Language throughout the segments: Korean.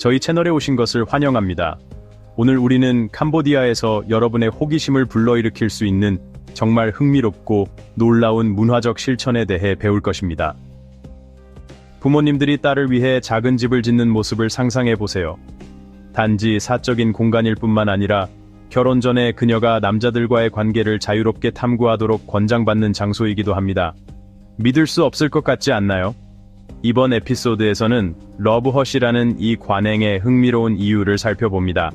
저희 채널에 오신 것을 환영합니다. 오늘 우리는 캄보디아에서 여러분의 호기심을 불러일으킬 수 있는 정말 흥미롭고 놀라운 문화적 실천에 대해 배울 것입니다. 부모님들이 딸을 위해 작은 집을 짓는 모습을 상상해 보세요. 단지 사적인 공간일 뿐만 아니라 결혼 전에 그녀가 남자들과의 관계를 자유롭게 탐구하도록 권장받는 장소이기도 합니다. 믿을 수 없을 것 같지 않나요? 이번 에피소드에서는 러브헛이라는 이 관행의 흥미로운 이유를 살펴봅니다.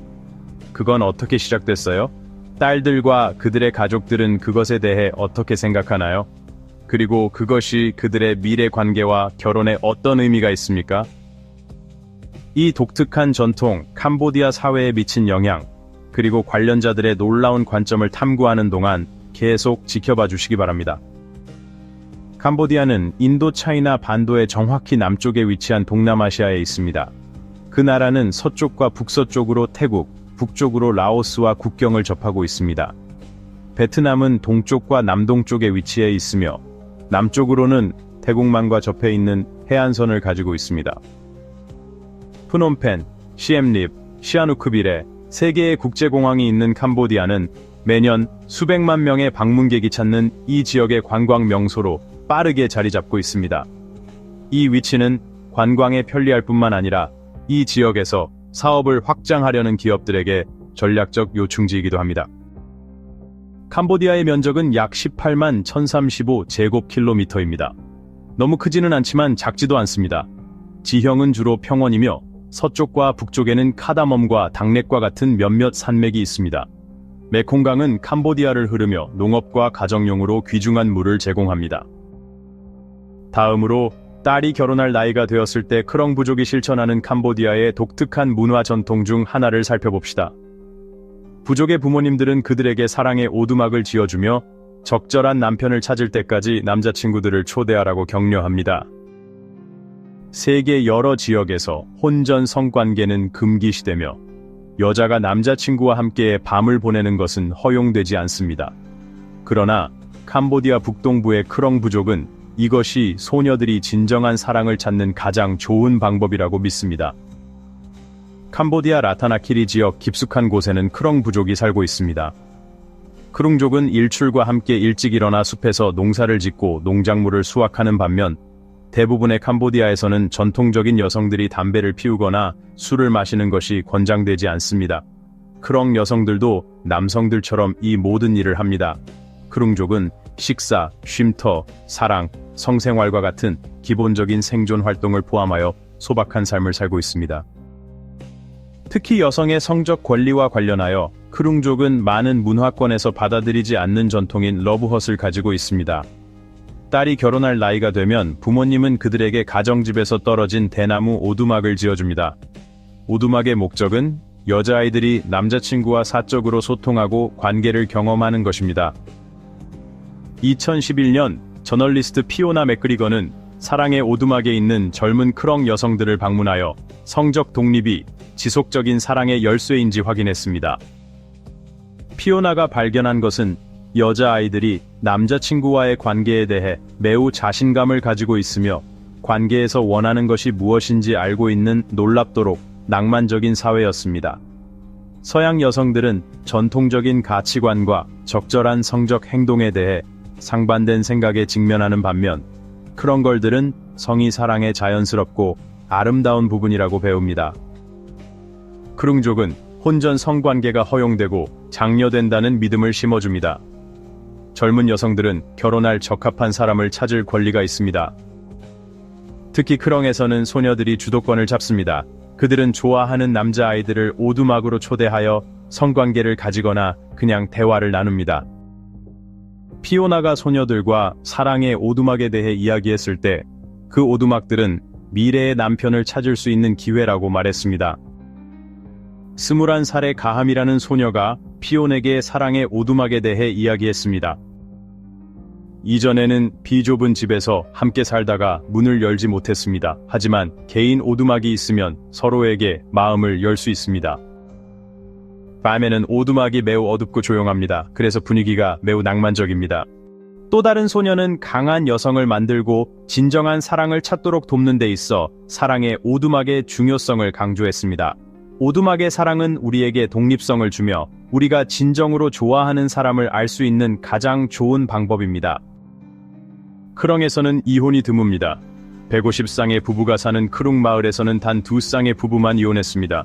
그건 어떻게 시작됐어요? 딸들과 그들의 가족들은 그것에 대해 어떻게 생각하나요? 그리고 그것이 그들의 미래 관계와 결혼에 어떤 의미가 있습니까? 이 독특한 전통, 캄보디아 사회에 미친 영향, 그리고 관련자들의 놀라운 관점을 탐구하는 동안 계속 지켜봐 주시기 바랍니다. 캄보디아는 인도 차이나 반도의 정확히 남쪽에 위치한 동남아시아에 있습니다. 그 나라는 서쪽과 북서쪽으로 태국, 북쪽으로 라오스와 국경을 접하고 있습니다. 베트남은 동쪽과 남동쪽에 위치해 있으며 남쪽으로는 태국만과 접해 있는 해안선을 가지고 있습니다. 프놈펜, 시엠립, 시아누크빌에 3개의 국제공항이 있는 캄보디아는 매년 수백만 명의 방문객이 찾는 이 지역의 관광 명소로 빠르게 자리 잡고 있습니다. 이 위치는 관광에 편리할 뿐만 아니라 이 지역에서 사업을 확장하려는 기업들에게 전략적 요충지이기도 합니다. 캄보디아의 면적은 약 18만 1035 제곱킬로미터입니다. 너무 크지는 않지만 작지도 않습니다. 지형은 주로 평원이며 서쪽과 북쪽에는 카다멈과 당렉과 같은 몇몇 산맥이 있습니다. 메콩강은 캄보디아를 흐르며 농업과 가정용으로 귀중한 물을 제공합니다. 다음으로 딸이 결혼할 나이가 되었을 때 크렁 부족이 실천하는 캄보디아의 독특한 문화 전통 중 하나를 살펴봅시다. 부족의 부모님들은 그들에게 사랑의 오두막을 지어주며 적절한 남편을 찾을 때까지 남자친구들을 초대하라고 격려합니다. 세계 여러 지역에서 혼전 성관계는 금기시되며 여자가 남자친구와 함께 밤을 보내는 것은 허용되지 않습니다. 그러나 캄보디아 북동부의 크렁 부족은 이것이 소녀들이 진정한 사랑을 찾는 가장 좋은 방법이라고 믿습니다. 캄보디아 라타나키리 지역 깊숙한 곳에는 크렁 부족이 살고 있습니다. 크룽족은 일출과 함께 일찍 일어나 숲에서 농사를 짓고 농작물을 수확하는 반면 대부분의 캄보디아에서는 전통적인 여성들이 담배를 피우거나 술을 마시는 것이 권장되지 않습니다. 크렁 여성들도 남성들처럼 이 모든 일을 합니다. 크룽족은 식사, 쉼터, 사랑, 성생활과 같은 기본적인 생존 활동을 포함하여 소박한 삶을 살고 있습니다. 특히 여성의 성적 권리와 관련하여 크룽족은 많은 문화권에서 받아들이지 않는 전통인 러브헛을 가지고 있습니다. 딸이 결혼할 나이가 되면 부모님은 그들에게 가정집에서 떨어진 대나무 오두막을 지어줍니다. 오두막의 목적은 여자아이들이 남자친구와 사적으로 소통하고 관계를 경험하는 것입니다. 2011년 저널리스트 피오나 맥그리거는 사랑의 오두막에 있는 젊은 크렁 여성들을 방문하여 성적 독립이 지속적인 사랑의 열쇠인지 확인했습니다. 피오나가 발견한 것은 여자아이들이 남자친구와의 관계에 대해 매우 자신감을 가지고 있으며 관계에서 원하는 것이 무엇인지 알고 있는 놀랍도록 낭만적인 사회였습니다. 서양 여성들은 전통적인 가치관과 적절한 성적 행동에 대해 상반된 생각에 직면하는 반면 크렁걸들은 성이 사랑의 자연스럽고 아름다운 부분이라고 배웁니다. 크룽족은 혼전 성관계가 허용되고 장려된다는 믿음을 심어줍니다. 젊은 여성들은 결혼할 적합한 사람을 찾을 권리가 있습니다. 특히 크렁에서는 소녀들이 주도권을 잡습니다. 그들은 좋아하는 남자아이들을 오두막으로 초대하여 성관계를 가지거나 그냥 대화를 나눕니다. 피오나가 소녀들과 사랑의 오두막에 대해 이야기했을 때 그 오두막들은 미래의 남편을 찾을 수 있는 기회라고 말했습니다. 21살의 가함이라는 소녀가 피온에게 사랑의 오두막에 대해 이야기했습니다. 이전에는 비좁은 집에서 함께 살다가 문을 열지 못했습니다. 하지만 개인 오두막이 있으면 서로에게 마음을 열 수 있습니다. 밤에는 오두막이 매우 어둡고 조용합니다. 그래서 분위기가 매우 낭만적입니다. 또 다른 소녀는 강한 여성을 만들고 진정한 사랑을 찾도록 돕는 데 있어 사랑의 오두막의 중요성을 강조했습니다. 오두막의 사랑은 우리에게 독립성을 주며 우리가 진정으로 좋아하는 사람을 알 수 있는 가장 좋은 방법입니다. 크렁에서는 이혼이 드뭅니다. 150쌍의 부부가 사는 크룽 마을에서는 단 2쌍의 부부만 이혼했습니다.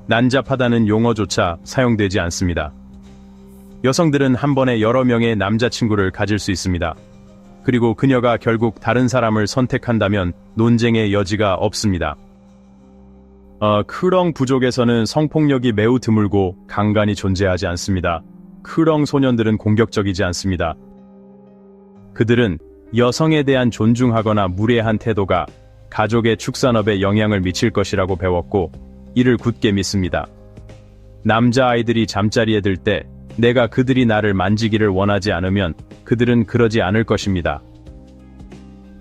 난잡하다는 용어조차 사용되지 않습니다. 여성들은 한 번에 여러 명의 남자친구를 가질 수 있습니다. 그리고 그녀가 결국 다른 사람을 선택한다면 논쟁의 여지가 없습니다. 크렁 부족에서는 성폭력이 매우 드물고 강간이 존재하지 않습니다. 크렁 소년들은 공격적이지 않습니다. 그들은 여성에 대한 존중하거나 무례한 태도가 가족의 축산업에 영향을 미칠 것이라고 배웠고 이를 굳게 믿습니다. 남자아이들이 잠자리에 들 때 내가 그들이 나를 만지기를 원하지 않으면 그들은 그러지 않을 것입니다.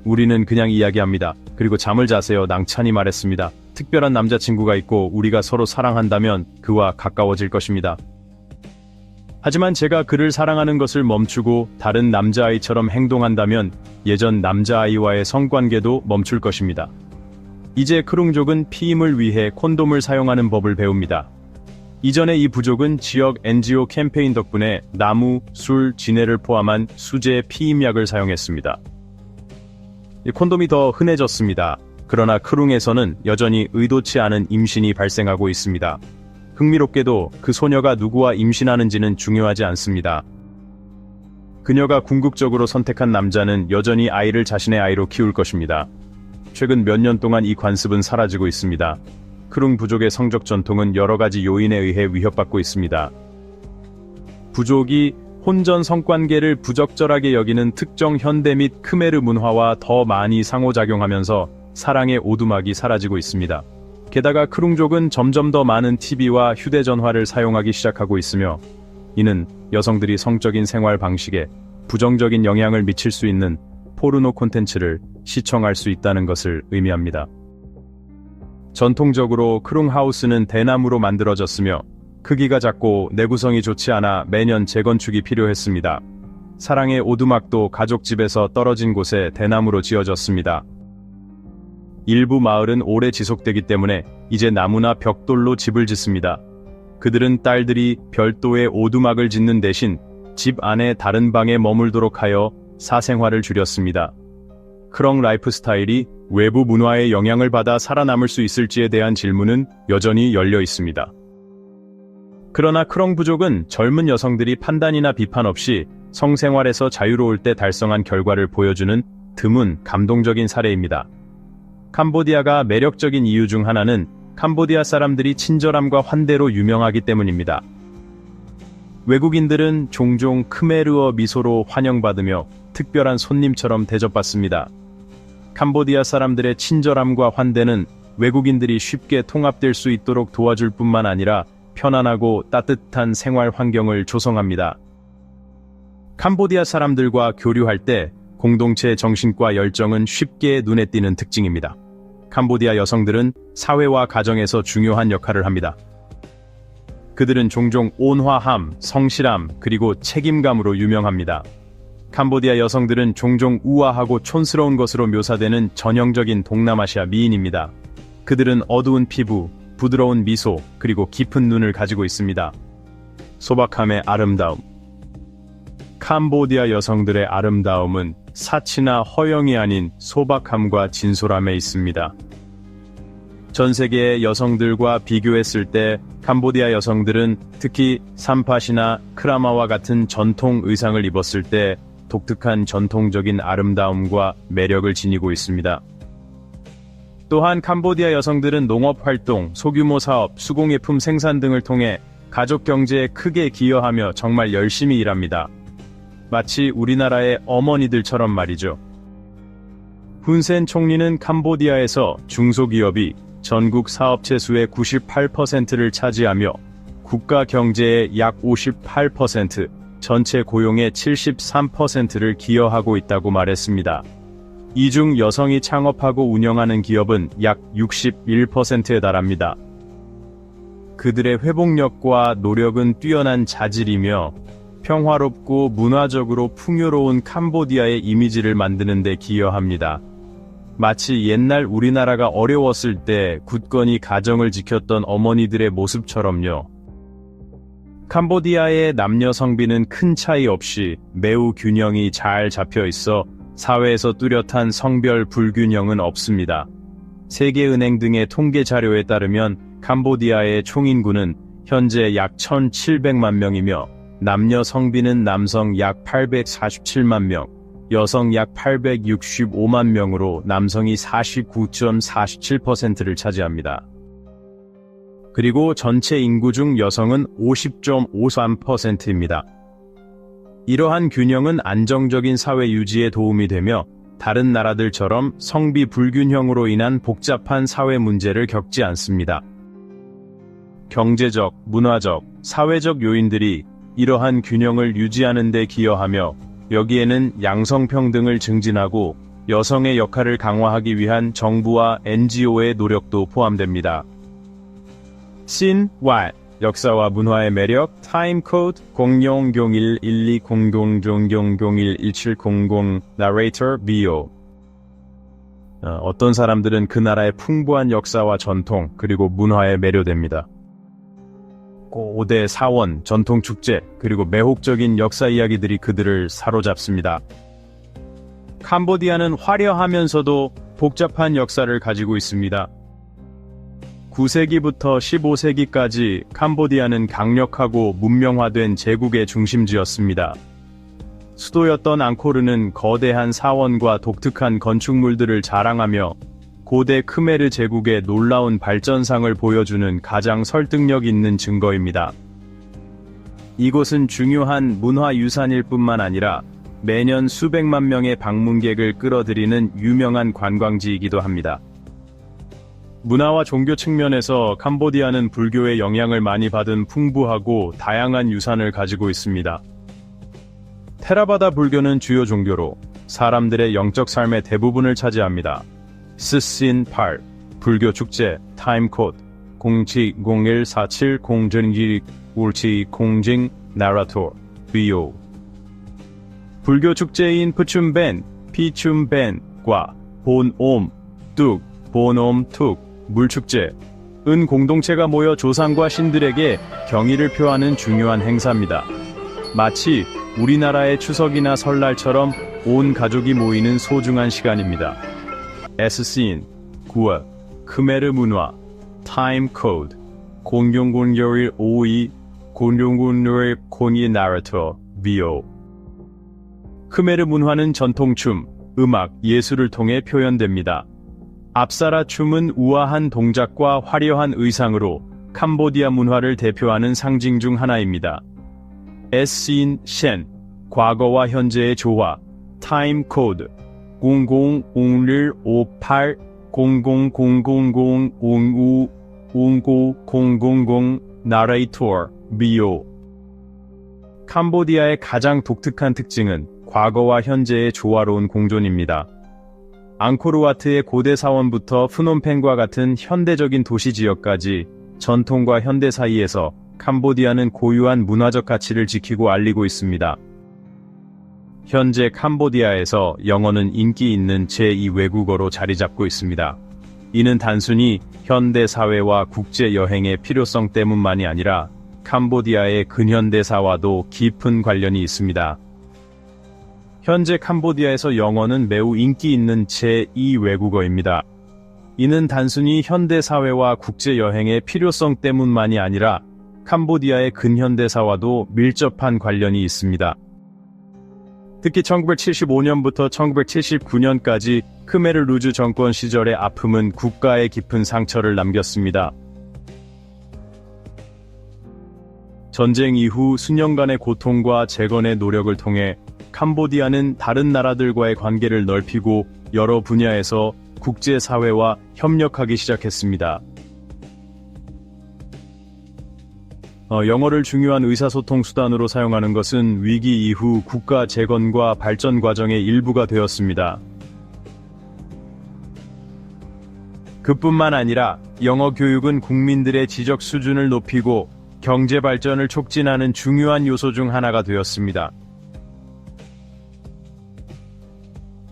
우리는 그냥 이야기합니다. 그리고 잠을 자세요. 낭찬이 말했습니다. 특별한 남자친구가 있고 우리가 서로 사랑한다면 그와 가까워질 것입니다. 하지만 제가 그를 사랑하는 것을 멈추고 다른 남자아이처럼 행동한다면 예전 남자아이와의 성관계도 멈출 것입니다. 이제 크룽족은 피임을 위해 콘돔을 사용하는 법을 배웁니다. 이전에 이 부족은 지역 NGO 캠페인 덕분에 나무, 술, 진해를 포함한 수제 피임약을 사용했습니다. 콘돔이 더 흔해졌습니다. 그러나 크룽에서는 여전히 의도치 않은 임신이 발생하고 있습니다. 흥미롭게도 그 소녀가 누구와 임신하는지는 중요하지 않습니다. 그녀가 궁극적으로 선택한 남자는 여전히 아이를 자신의 아이로 키울 것입니다. 최근 몇 년 동안 이 관습은 사라지고 있습니다. 크룽 부족의 성적 전통은 여러 가지 요인에 의해 위협받고 있습니다. 부족이 혼전 성관계를 부적절하게 여기는 특정 현대 및 크메르 문화와 더 많이 상호작용하면서 사랑의 오두막이 사라지고 있습니다. 게다가 크룽족은 점점 더 많은 TV와 휴대전화를 사용하기 시작하고 있으며 이는 여성들이 성적인 생활 방식에 부정적인 영향을 미칠 수 있는 포르노 콘텐츠를 시청할 수 있다는 것을 의미합니다. 전통적으로 크룽하우스는 대나무로 만들어졌으며 크기가 작고 내구성이 좋지 않아 매년 재건축이 필요했습니다. 사랑의 오두막도 가족집에서 떨어진 곳에 대나무로 지어졌습니다. 일부 마을은 오래 지속되기 때문에 이제 나무나 벽돌로 집을 짓습니다. 그들은 딸들이 별도의 오두막을 짓는 대신 집 안에 다른 방에 머물도록 하여 사생활을 줄였습니다. 크렁 라이프 스타일이 외부 문화의 영향을 받아 살아남을 수 있을지에 대한 질문은 여전히 열려 있습니다. 그러나 크렁 부족은 젊은 여성들이 판단이나 비판 없이 성생활에서 자유로울 때 달성한 결과를 보여주는 드문 감동적인 사례입니다. 캄보디아가 매력적인 이유 중 하나는 캄보디아 사람들이 친절함과 환대로 유명하기 때문입니다. 외국인들은 종종 크메르어 미소로 환영받으며 특별한 손님처럼 대접받습니다. 캄보디아 사람들의 친절함과 환대는 외국인들이 쉽게 통합될 수 있도록 도와줄 뿐만 아니라 편안하고 따뜻한 생활 환경을 조성합니다. 캄보디아 사람들과 교류할 때 공동체 정신과 열정은 쉽게 눈에 띄는 특징입니다. 캄보디아 여성들은 사회와 가정에서 중요한 역할을 합니다. 그들은 종종 온화함, 성실함, 그리고 책임감으로 유명합니다. 캄보디아 여성들은 종종 우아하고 촌스러운 것으로 묘사되는 전형적인 동남아시아 미인입니다. 그들은 어두운 피부, 부드러운 미소, 그리고 깊은 눈을 가지고 있습니다. 소박함의 아름다움. 캄보디아 여성들의 아름다움은 사치나 허영이 아닌 소박함과 진솔함에 있습니다. 전 세계의 여성들과 비교했을 때 캄보디아 여성들은 특히 삼팟이나 크라마와 같은 전통 의상을 입었을 때 독특한 전통적인 아름다움과 매력을 지니고 있습니다. 또한 캄보디아 여성들은 농업활동, 소규모 사업, 수공예품 생산 등을 통해 가족 경제에 크게 기여하며 정말 열심히 일합니다. 마치 우리나라의 어머니들처럼 말이죠. 훈센 총리는 캄보디아에서 중소기업이 전국 사업체 수의 98%를 차지하며 국가 경제의 약 58%, 전체 고용의 73%를 기여하고 있다고 말했습니다. 이 중 여성이 창업하고 운영하는 기업은 약 61%에 달합니다. 그들의 회복력과 노력은 뛰어난 자질이며 평화롭고 문화적으로 풍요로운 캄보디아의 이미지를 만드는 데 기여합니다. 마치 옛날 우리나라가 어려웠을 때 굳건히 가정을 지켰던 어머니들의 모습처럼요. 캄보디아의 남녀 성비는 큰 차이 없이 매우 균형이 잘 잡혀 있어 사회에서 뚜렷한 성별 불균형은 없습니다. 세계은행 등의 통계 자료에 따르면 캄보디아의 총인구는 현재 약 1,700만 명이며 남녀 성비는 남성 약 847만 명, 여성 약 865만 명으로 남성이 49.47%를 차지합니다. 그리고 전체 인구 중 여성은 50.53%입니다. 이러한 균형은 안정적인 사회 유지에 도움이 되며 다른 나라들처럼 성비 불균형으로 인한 복잡한 사회 문제를 겪지 않습니다. 경제적, 문화적, 사회적 요인들이 이러한 균형을 유지하는 데 기여하며 여기에는 양성평등을 증진하고 여성의 역할을 강화하기 위한 정부와 NGO의 노력도 포함됩니다. 신와 역사와 문화의 매력 타임코드 00011200011700 나레이터 비오 어떤 사람들은 그 나라의 풍부한 역사와 전통 그리고 문화에 매료됩니다. 고대 사원, 전통 축제, 그리고 매혹적인 역사 이야기들이 그들을 사로잡습니다. 캄보디아는 화려하면서도 복잡한 역사를 가지고 있습니다. 9세기부터 15세기까지 캄보디아는 강력하고 문명화된 제국의 중심지였습니다. 수도였던 앙코르는 거대한 사원과 독특한 건축물들을 자랑하며 고대 크메르 제국의 놀라운 발전상을 보여주는 가장 설득력 있는 증거입니다. 이곳은 중요한 문화유산일 뿐만 아니라 매년 수백만 명의 방문객을 끌어들이는 유명한 관광지이기도 합니다. 문화와 종교 측면에서 캄보디아는 불교의 영향을 많이 받은 풍부하고 다양한 유산을 가지고 있습니다. 테라바다 불교는 주요 종교로 사람들의 영적 삶의 대부분을 차지합니다. 스신 8, 불교 축제, 타임코드, 07014702 울치 공징 나라토, 비오. 불교 축제인 푸춤벤, 피춤벤과 본옴, 뚝, 본옴 툭, 물축제, 은 공동체가 모여 조상과 신들에게 경의를 표하는 중요한 행사입니다. 마치 우리나라의 추석이나 설날처럼 온 가족이 모이는 소중한 시간입니다. 에스신, 9월, 크메르 문화, 타임 코드, 0001 52, 0001 02 나라토, 비오. 크메르 문화는 전통춤, 음악, 예술을 통해 표현됩니다. 압사라 춤은 우아한 동작과 화려한 의상으로 캄보디아 문화를 대표하는 상징 중 하나입니다. 에스신, 셴, 과거와 현재의 조화, 타임 코드, 000158 000005 59000 나레이터 비오. 캄보디아의 가장 독특한 특징은 과거와 현재의 조화로운 공존입니다. 앙코르와트의 고대 사원부터 프놈펜과 같은 현대적인 도시 지역까지 전통과 현대 사이에서 캄보디아는 고유한 문화적 가치를 지키고 알리고 있습니다. 현재 캄보디아에서 영어는 인기 있는 제2 외국어로 자리 잡고 있습니다. 이는 단순히 현대 사회와 국제 여행의 필요성 때문만이 아니라 캄보디아의 근현대사와도 깊은 관련이 있습니다. 현재 캄보디아에서 영어는 매우 인기 있는 제2 외국어입니다. 이는 단순히 현대 사회와 국제 여행의 필요성 때문만이 아니라 캄보디아의 근현대사와도 밀접한 관련이 있습니다. 특히 1975년부터 1979년까지 크메르 루즈 정권 시절의 아픔은 국가에 깊은 상처를 남겼습니다. 전쟁 이후 수년간의 고통과 재건의 노력을 통해 캄보디아는 다른 나라들과의 관계를 넓히고 여러 분야에서 국제사회와 협력하기 시작했습니다. 영어를 중요한 의사소통 수단으로 사용하는 것은 위기 이후 국가 재건과 발전 과정의 일부가 되었습니다. 그뿐만 아니라 영어 교육은 국민들의 지적 수준을 높이고 경제 발전을 촉진하는 중요한 요소 중 하나가 되었습니다.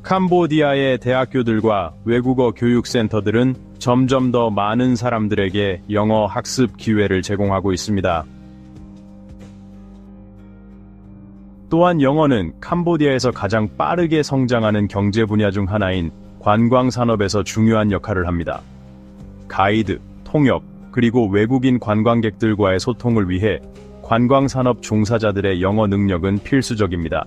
캄보디아의 대학교들과 외국어 교육센터들은 점점 더 많은 사람들에게 영어 학습 기회를 제공하고 있습니다. 또한 영어는 캄보디아에서 가장 빠르게 성장하는 경제 분야 중 하나인 관광 산업에서 중요한 역할을 합니다. 가이드, 통역, 그리고 외국인 관광객들과의 소통을 위해 관광 산업 종사자들의 영어 능력은 필수적입니다.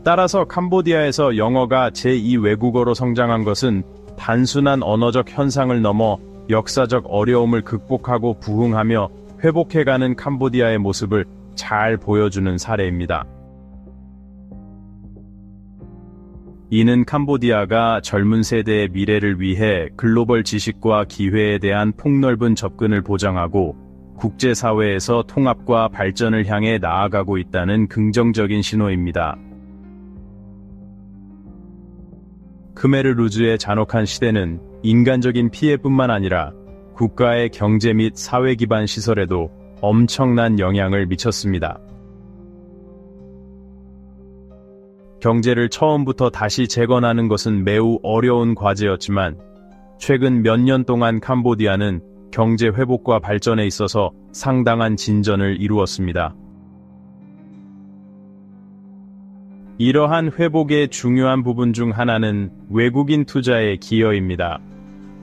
따라서 캄보디아에서 영어가 제2 외국어로 성장한 것은 단순한 언어적 현상을 넘어 역사적 어려움을 극복하고 부흥하며 회복해가는 캄보디아의 모습을 잘 보여주는 사례입니다. 이는 캄보디아가 젊은 세대의 미래를 위해 글로벌 지식과 기회에 대한 폭넓은 접근을 보장하고 국제사회에서 통합과 발전을 향해 나아가고 있다는 긍정적인 신호입니다. 크메르루즈의 잔혹한 시대는 인간적인 피해뿐만 아니라 국가의 경제 및 사회 기반 시설에도 엄청난 영향을 미쳤습니다. 경제를 처음부터 다시 재건하는 것은 매우 어려운 과제였지만 최근 몇 년 동안 캄보디아는 경제 회복과 발전에 있어서 상당한 진전을 이루었습니다. 이러한 회복의 중요한 부분 중 하나는 외국인 투자의 기여입니다.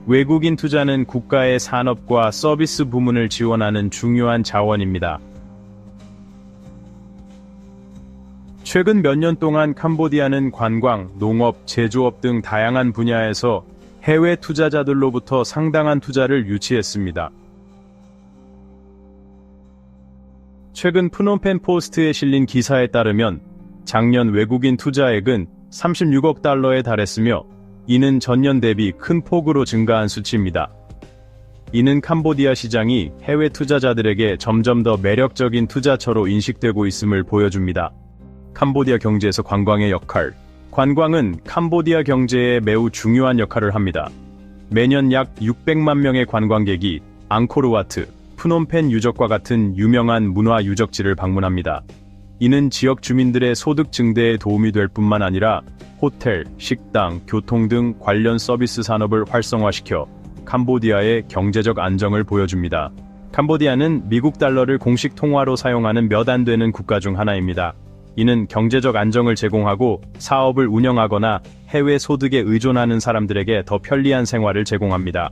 외국인 투자는 국가의 산업과 서비스 부문을 지원하는 중요한 자원입니다. 최근 몇 년 동안 캄보디아는 관광, 농업, 제조업 등 다양한 분야에서 해외 투자자들로부터 상당한 투자를 유치했습니다. 최근 프놈펜 포스트에 실린 기사에 따르면 작년 외국인 투자액은 36억 달러에 달했으며 이는 전년 대비 큰 폭으로 증가한 수치입니다. 이는 캄보디아 시장이 해외 투자자들에게 점점 더 매력적인 투자처로 인식되고 있음을 보여줍니다. 캄보디아 경제에서 관광의 역할. 관광은 캄보디아 경제에 매우 중요한 역할을 합니다. 매년 약 600만 명의 관광객이 앙코르와트, 프놈펜 유적과 같은 유명한 문화 유적지를 방문합니다. 이는 지역 주민들의 소득 증대에 도움이 될 뿐만 아니라 호텔, 식당, 교통 등 관련 서비스 산업을 활성화시켜 캄보디아의 경제적 안정을 보여줍니다. 캄보디아는 미국 달러를 공식 통화로 사용하는 몇 안 되는 국가 중 하나입니다. 이는 경제적 안정을 제공하고 사업을 운영하거나 해외 소득에 의존하는 사람들에게 더 편리한 생활을 제공합니다.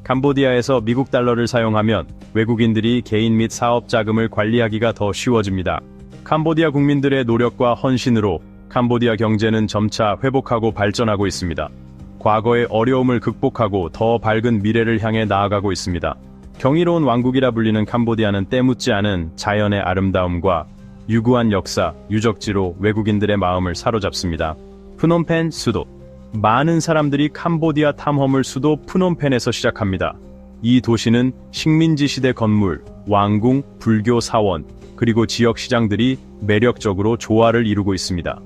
캄보디아에서 미국 달러를 사용하면 외국인들이 개인 및 사업 자금을 관리하기가 더 쉬워집니다. 캄보디아 국민들의 노력과 헌신으로 캄보디아 경제는 점차 회복하고 발전하고 있습니다. 과거의 어려움을 극복하고 더 밝은 미래를 향해 나아가고 있습니다. 경이로운 왕국이라 불리는 캄보디아는 때묻지 않은 자연의 아름다움과 유구한 역사, 유적지로 외국인들의 마음을 사로잡습니다. 프놈펜 수도. 많은 사람들이 캄보디아 탐험을 수도 프놈펜에서 시작합니다. 이 도시는 식민지 시대 건물, 왕궁, 불교 사원, 그리고 지역 시장들이 매력적으로 조화를 이루고 있습니다.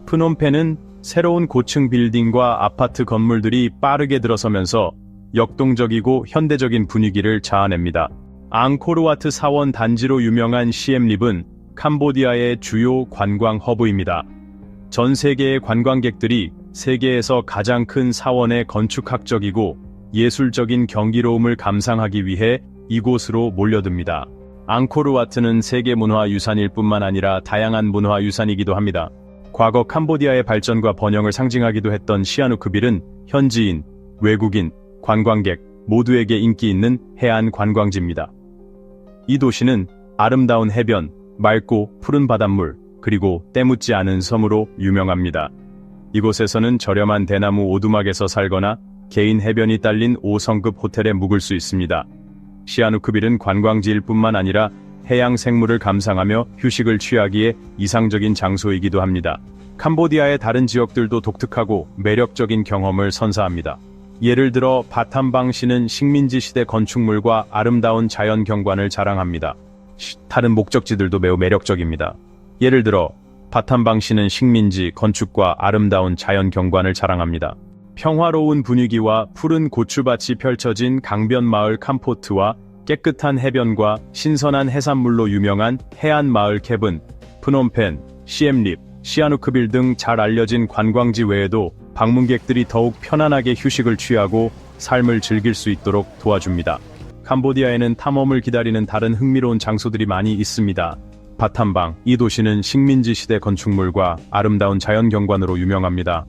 프놈펜은 새로운 고층 빌딩과 아파트 건물들이 빠르게 들어서면서 역동적이고 현대적인 분위기를 자아냅니다. 앙코르와트 사원 단지로 유명한 시엠립은 캄보디아의 주요 관광 허브입니다. 전 세계의 관광객들이 세계에서 가장 큰 사원의 건축학적이고 예술적인 경이로움을 감상하기 위해 이곳으로 몰려듭니다. 앙코르와트는 세계문화유산일 뿐만 아니라 다양한 문화유산이기도 합니다. 과거 캄보디아의 발전과 번영을 상징하기도 했던 시아누크빌은 현지인, 외국인, 관광객 모두에게 인기 있는 해안 관광지입니다. 이 도시는 아름다운 해변, 맑고 푸른 바닷물, 그리고 때묻지 않은 섬으로 유명합니다. 이곳에서는 저렴한 대나무 오두막에서 살거나 개인 해변이 딸린 5성급 호텔에 묵을 수 있습니다. 시아누크빌은 관광지일 뿐만 아니라 해양 생물을 감상하며 휴식을 취하기에 이상적인 장소이기도 합니다. 캄보디아의 다른 지역들도 독특하고 매력적인 경험을 선사합니다. 예를 들어 바탐방시는 식민지 시대 건축물과 아름다운 자연 경관을 자랑합니다. 다른 목적지들도 매우 매력적입니다. 예를 들어 바탐방시는 식민지 건축과 아름다운 자연 경관을 자랑합니다. 평화로운 분위기와 푸른 고추밭이 펼쳐진 강변 마을 캄포트와 깨끗한 해변과 신선한 해산물로 유명한 해안 마을 캡은 프놈펜, 시엠립, 시아누크빌 등 잘 알려진 관광지 외에도 방문객들이 더욱 편안하게 휴식을 취하고 삶을 즐길 수 있도록 도와줍니다. 캄보디아에는 탐험을 기다리는 다른 흥미로운 장소들이 많이 있습니다. 바탐방, 이 도시는 식민지 시대 건축물과 아름다운 자연 경관으로 유명합니다.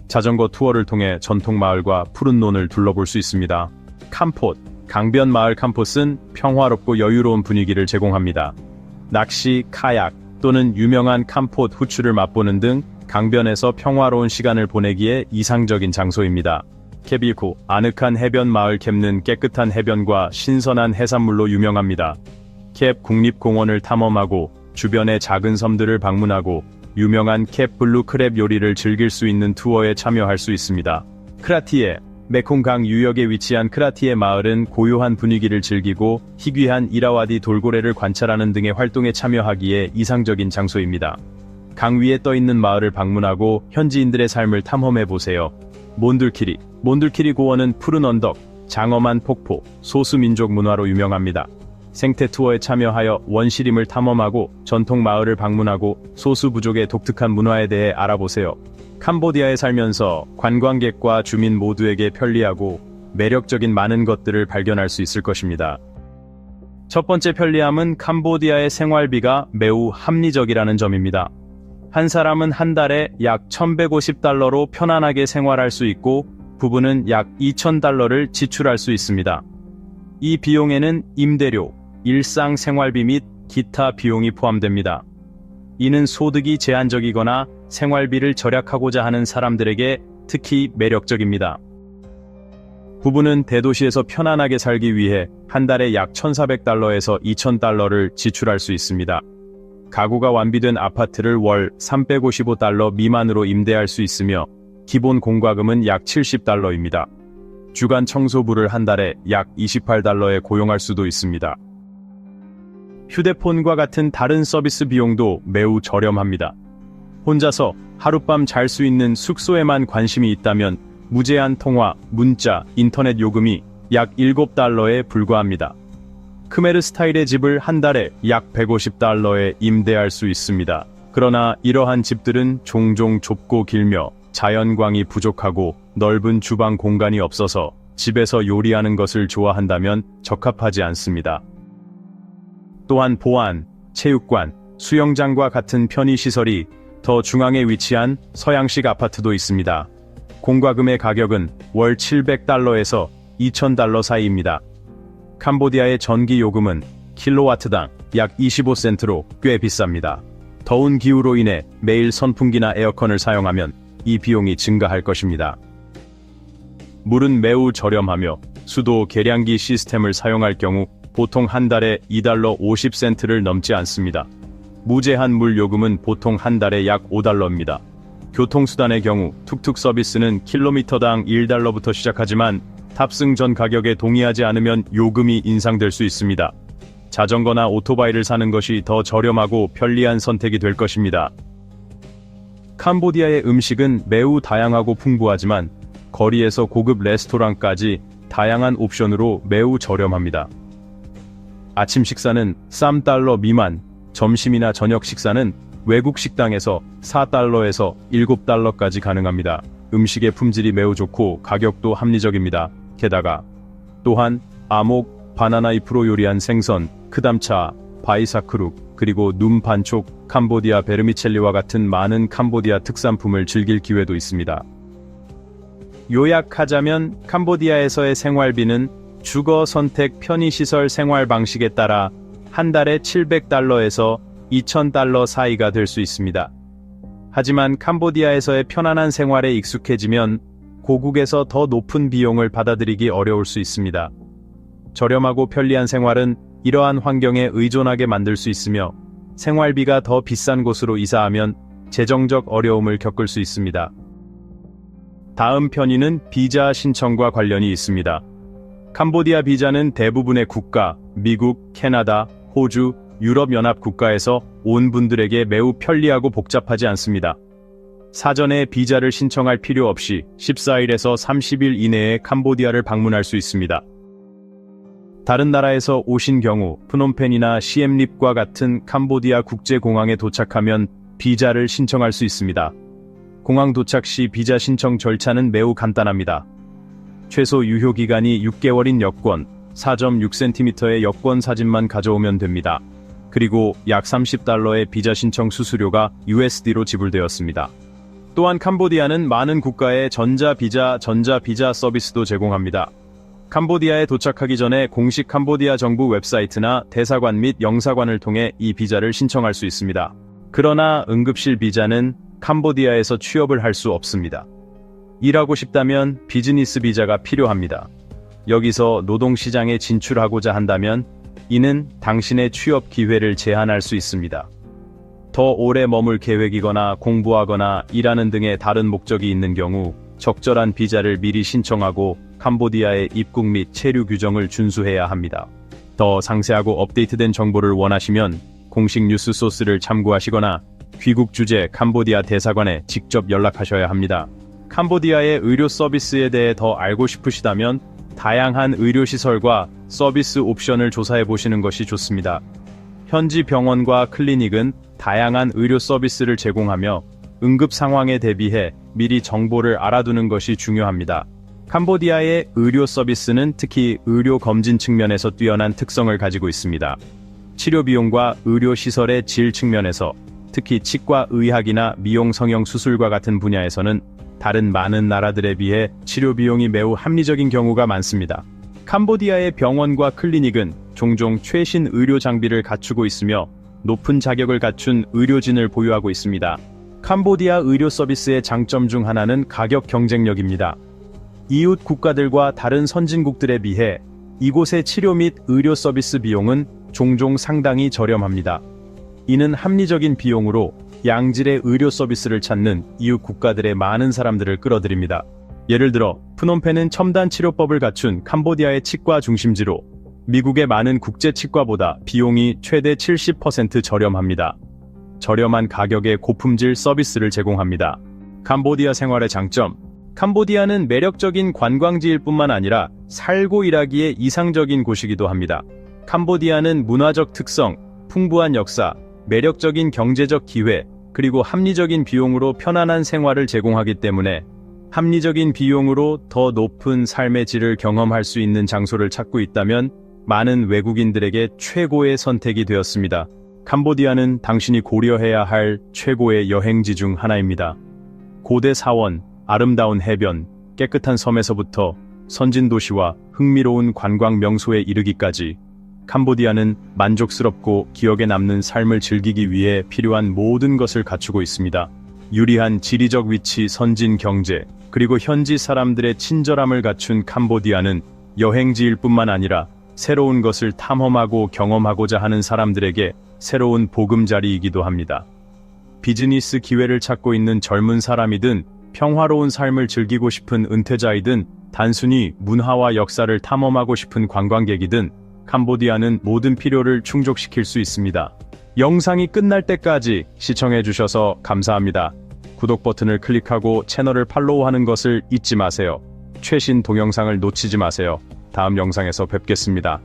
자전거 투어를 통해 전통 마을과 푸른 논을 둘러볼 수 있습니다. 캄폿, 강변 마을 캄폿은 평화롭고 여유로운 분위기를 제공합니다. 낚시, 카약 또는 유명한 캄폿 후추를 맛보는 등 강변에서 평화로운 시간을 보내기에 이상적인 장소입니다. 케빌쿠, 아늑한 해변 마을 캡는 깨끗한 해변과 신선한 해산물로 유명합니다. 캡 국립공원을 탐험하고 주변의 작은 섬들을 방문하고 유명한 캡 블루 크랩 요리를 즐길 수 있는 투어에 참여할 수 있습니다. 크라티에, 메콩강 유역에 위치한 크라티에 마을은 고요한 분위기를 즐기고 희귀한 이라와디 돌고래를 관찰하는 등의 활동에 참여하기에 이상적인 장소입니다. 강 위에 떠있는 마을을 방문하고 현지인들의 삶을 탐험해보세요. 몬둘키리 고원은 푸른 언덕, 장엄한 폭포, 소수민족 문화로 유명합니다. 생태 투어에 참여하여 원시림을 탐험하고 전통 마을을 방문하고 소수 부족의 독특한 문화에 대해 알아보세요. 캄보디아에 살면서 관광객과 주민 모두에게 편리하고 매력적인 많은 것들을 발견할 수 있을 것입니다. 첫 번째 편리함은 캄보디아의 생활비가 매우 합리적이라는 점입니다. 한 사람은 한 달에 약 1150달러로 편안하게 생활할 수 있고 부부는 약 2000달러를 지출할 수 있습니다. 이 비용에는 임대료, 일상 생활비 및 기타 비용이 포함됩니다. 이는 소득이 제한적이거나 생활비를 절약하고자 하는 사람들에게 특히 매력적입니다. 부부는 대도시에서 편안하게 살기 위해 한 달에 약 1400달러에서 2000달러를 지출할 수 있습니다. 가구가 완비된 아파트를 월 355달러 미만으로 임대할 수 있으며 기본 공과금은 약 70달러입니다. 주간 청소부를 한 달에 약 28달러에 고용할 수도 있습니다. 휴대폰과 같은 다른 서비스 비용도 매우 저렴합니다. 혼자서 하룻밤 잘 수 있는 숙소에만 관심이 있다면 무제한 통화, 문자, 인터넷 요금이 약 7달러에 불과합니다. 크메르 스타일의 집을 한 달에 약 150달러에 임대할 수 있습니다. 그러나 이러한 집들은 종종 좁고 길며 자연광이 부족하고 넓은 주방 공간이 없어서 집에서 요리하는 것을 좋아한다면 적합하지 않습니다. 또한 보안, 체육관, 수영장과 같은 편의시설이 더 중앙에 위치한 서양식 아파트도 있습니다. 공과금의 가격은 월 700달러에서 2000달러 사이입니다. 캄보디아의 전기 요금은 킬로와트당 약 25센트로 꽤 비쌉니다. 더운 기후로 인해 매일 선풍기나 에어컨을 사용하면 이 비용이 증가할 것입니다. 물은 매우 저렴하며 수도 계량기 시스템을 사용할 경우 보통 한 달에 2달러 50센트를 넘지 않습니다. 무제한 물 요금은 보통 한 달에 약 5달러입니다. 교통수단의 경우 툭툭 서비스는 킬로미터당 1달러부터 시작하지만 탑승 전 가격에 동의하지 않으면 요금이 인상될 수 있습니다. 자전거나 오토바이를 사는 것이 더 저렴하고 편리한 선택이 될 것입니다. 캄보디아의 음식은 매우 다양하고 풍부하지만 거리에서 고급 레스토랑까지 다양한 옵션으로 매우 저렴합니다. 아침 식사는 3달러 미만, 점심이나 저녁 식사는 외국 식당에서 4달러에서 7달러까지 가능합니다. 음식의 품질이 매우 좋고 가격도 합리적입니다. 게다가 또한 아목, 바나나 잎으로 요리한 생선, 크담차, 바이사크룩, 그리고 눈 반촉, 캄보디아 베르미첼리와 같은 많은 캄보디아 특산품을 즐길 기회도 있습니다. 요약하자면 캄보디아에서의 생활비는 주거 선택 편의시설 생활 방식에 따라 한 달에 700달러에서 2000달러 사이가 될 수 있습니다. 하지만 캄보디아에서의 편안한 생활에 익숙해지면 고국에서 더 높은 비용을 받아들이기 어려울 수 있습니다. 저렴하고 편리한 생활은 이러한 환경에 의존하게 만들 수 있으며 생활비가 더 비싼 곳으로 이사하면 재정적 어려움을 겪을 수 있습니다. 다음 편의는 비자 신청과 관련이 있습니다. 캄보디아 비자는 대부분의 국가, 미국, 캐나다, 호주, 유럽연합 국가에서 온 분들에게 매우 편리하고 복잡하지 않습니다. 사전에 비자를 신청할 필요 없이 14일에서 30일 이내에 캄보디아를 방문할 수 있습니다. 다른 나라에서 오신 경우 프놈펜이나 시엠립과 같은 캄보디아 국제공항에 도착하면 비자를 신청할 수 있습니다. 공항 도착 시 비자 신청 절차는 매우 간단합니다. 최소 유효기간이 6개월인 여권, 4.6cm의 여권 사진만 가져오면 됩니다. 그리고 약 30달러의 비자 신청 수수료가 USD로 지불되었습니다. 또한 캄보디아는 많은 국가의 전자비자 서비스도 제공합니다. 캄보디아에 도착하기 전에 공식 캄보디아 정부 웹사이트나 대사관 및 영사관을 통해 이 비자를 신청할 수 있습니다. 그러나 응급실 비자는 캄보디아에서 취업을 할 수 없습니다. 일하고 싶다면 비즈니스 비자가 필요합니다. 여기서 노동시장에 진출하고자 한다면 이는 당신의 취업 기회를 제한할 수 있습니다. 더 오래 머물 계획이거나 공부하거나 일하는 등의 다른 목적이 있는 경우 적절한 비자를 미리 신청하고 캄보디아의 입국 및 체류 규정을 준수해야 합니다. 더 상세하고 업데이트된 정보를 원하시면 공식 뉴스 소스를 참고하시거나 귀국 주재 캄보디아 대사관에 직접 연락하셔야 합니다. 캄보디아의 의료 서비스에 대해 더 알고 싶으시다면 다양한 의료시설과 서비스 옵션을 조사해 보시는 것이 좋습니다. 현지 병원과 클리닉은 다양한 의료 서비스를 제공하며 응급 상황에 대비해 미리 정보를 알아두는 것이 중요합니다. 캄보디아의 의료 서비스는 특히 의료 검진 측면에서 뛰어난 특성을 가지고 있습니다. 치료 비용과 의료 시설의 질 측면에서 특히 치과 의학이나 미용 성형 수술과 같은 분야에서는 다른 많은 나라들에 비해 치료 비용이 매우 합리적인 경우가 많습니다. 캄보디아의 병원과 클리닉은 종종 최신 의료 장비를 갖추고 있으며 높은 자격을 갖춘 의료진을 보유하고 있습니다. 캄보디아 의료 서비스의 장점 중 하나는 가격 경쟁력입니다. 이웃 국가들과 다른 선진국들에 비해 이곳의 치료 및 의료 서비스 비용은 종종 상당히 저렴합니다. 이는 합리적인 비용으로 양질의 의료 서비스를 찾는 이웃 국가들의 많은 사람들을 끌어들입니다. 예를 들어 프놈펜은 첨단 치료법을 갖춘 캄보디아의 치과 중심지로 미국의 많은 국제 치과보다 비용이 최대 70% 저렴합니다. 저렴한 가격의 고품질 서비스를 제공합니다. 캄보디아 생활의 장점. 캄보디아는 매력적인 관광지일 뿐만 아니라 살고 일하기에 이상적인 곳이기도 합니다. 캄보디아는 문화적 특성, 풍부한 역사, 매력적인 경제적 기회, 그리고 합리적인 비용으로 편안한 생활을 제공하기 때문에 합리적인 비용으로 더 높은 삶의 질을 경험할 수 있는 장소를 찾고 있다면 많은 외국인들에게 최고의 선택이 되었습니다. 캄보디아는 당신이 고려해야 할 최고의 여행지 중 하나입니다. 고대 사원, 아름다운 해변, 깨끗한 섬에서부터 선진 도시와 흥미로운 관광 명소에 이르기까지 캄보디아는 만족스럽고 기억에 남는 삶을 즐기기 위해 필요한 모든 것을 갖추고 있습니다. 유리한 지리적 위치, 선진 경제, 그리고 현지 사람들의 친절함을 갖춘 캄보디아는 여행지일 뿐만 아니라 새로운 것을 탐험하고 경험하고자 하는 사람들에게 새로운 보금자리이기도 합니다. 비즈니스 기회를 찾고 있는 젊은 사람이든 평화로운 삶을 즐기고 싶은 은퇴자이든 단순히 문화와 역사를 탐험하고 싶은 관광객이든 캄보디아는 모든 필요를 충족시킬 수 있습니다. 영상이 끝날 때까지 시청해주셔서 감사합니다. 구독 버튼을 클릭하고 채널을 팔로우하는 것을 잊지 마세요. 최신 동영상을 놓치지 마세요. 다음 영상에서 뵙겠습니다.